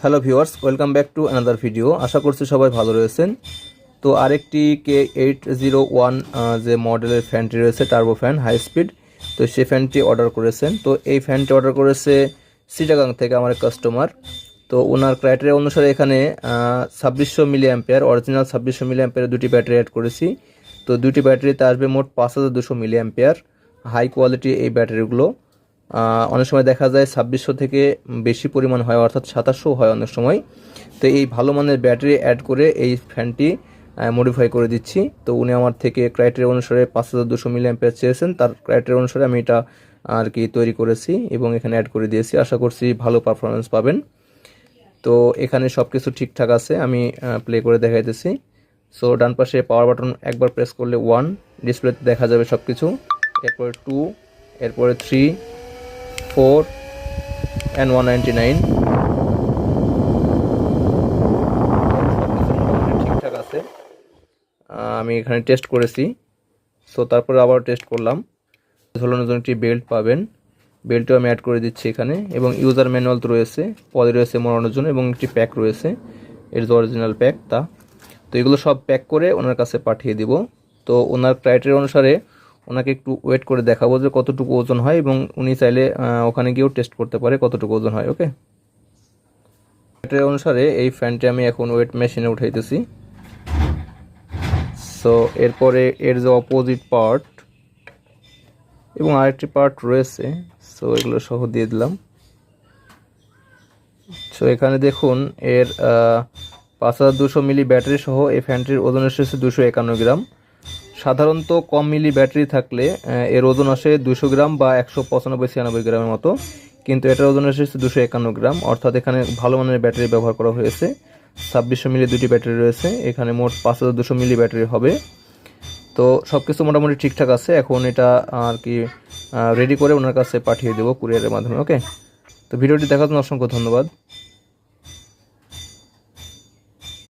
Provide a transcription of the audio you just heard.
Hello viewers, welcome back to another video. আশা করছি সবাই ভালো রয়েছেন। তো আরেকটি K801 যে মডেলের ফ্যানটি রয়েছে, টার্বো ফ্যান হাই স্পিড, তো সেই ফ্যানটি অর্ডার করেছেন। তো এই ফ্যানটি অর্ডার করেছে চিটাগাং থেকে আমার কাস্টমার। তো ওনার ক্রাইটেরিয়া অনুসারে এখানে 2600 মিলি অ্যাম্পিয়ার, অরিজিনাল 2600 মিলি অ্যাম্পিয়ারের দুটি ব্যাটারি অ্যাড করেছি। তো দুটি ব্যাটারিতে আসবে মোট 5200 মিলি অ্যাম্পিয়ার। হাই কোয়ালিটি এই ব্যাটারিগুলো। অনেক সময় দেখা যায় 2600 থেকে বেশি পরিমাণ হয়, অর্থাৎ 2700 হয় অনেক সময়। তো এই ভালো মানের ব্যাটারি অ্যাড করে এই ফ্যানটি মডিফাই করে দিচ্ছি। তো উনি আমার থেকে ক্রাইটেরিয়া অনুসারে 5200 মিলি অ্যাম্পিয়ার চেয়েছেন, তার ক্রাইটেরিয়া অনুসারে আমি এটা আর কি তৈরি করেছি এবং এখানে অ্যাড করে দিয়েছি। আশা করছি ভালো পারফরমেন্স পাবেন। তো এখানে সব কিছু ঠিকঠাক আছে, আমি প্লে করে দেখাইতেছি। সো ডান পাশে পাওয়ার বাটন একবার প্রেস করলে 1 ডিসপ্লেতে দেখা যাবে সব কিছু, এরপরে 2, এরপরে 3, 4 and 199। ঠিকঠাক আছে, আমি এখানে টেস্ট করেছি। সো তারপরে আবার টেস্ট করলাম। ঝোলানোর জন্য একটি বেল্ট পাবেন, বেল্টও আমি অ্যাড করে দিচ্ছি এখানে। এবং ইউজার ম্যানুয়াল তো রয়েছে, পদে রয়েছে মোড়ানোর জন্য, এবং একটি প্যাক রয়েছে, এর যে অরিজিনাল প্যাক তা। তো এগুলো সব প্যাক করে ওনার কাছে পাঠিয়ে দিব। তো ওনার ক্রাইটেরিয়া অনুসারে ওনাকে একটু ওয়েট করে দেখাবো যে কতটুকু ওজন হয়, এবং উনি চাইলে ওখানে গিয়েও টেস্ট করতে পারে কতটুকু ওজন হয়। ওকে, ক্রাইটেরিয়া অনুসারে এই ফ্যানটি আমি এখন ওয়েট মেশিনে উঠাইতেছি। সো এরপরে এর যে অপোজিট পার্ট এবং আরেকটি পার্ট রয়েছে, সো এগুলো সহ দিয়ে দিলাম। সো এখানে দেখুন এর 5200 মিলি ব্যাটারি সহ এই ফ্যানটির ওজন এসেছে 251 গ্রাম। সাধারণত কম মিলি ব্যাটারি থাকলে এর ওজন আসে 200 গ্রাম বা 195-96 গ্রামের মতো, কিন্তু এটার ওজন এসেছে 251 গ্রাম, অর্থাৎ এখানে ভালো মানের ব্যাটারি ব্যবহার করা হয়েছে। 2600 মিলি দুটি ব্যাটারি রয়েছে, এখানে মোট 5200 মিলি ব্যাটারি হবে। তো সব কিছু মোটামুটি ঠিকঠাক আছে। এখন এটা আর কি রেডি করে ওনার কাছে পাঠিয়ে দেবো কুরিয়ারের মাধ্যমে। ওকে, তো ভিডিওটি দেখার জন্য অসংখ্য ধন্যবাদ।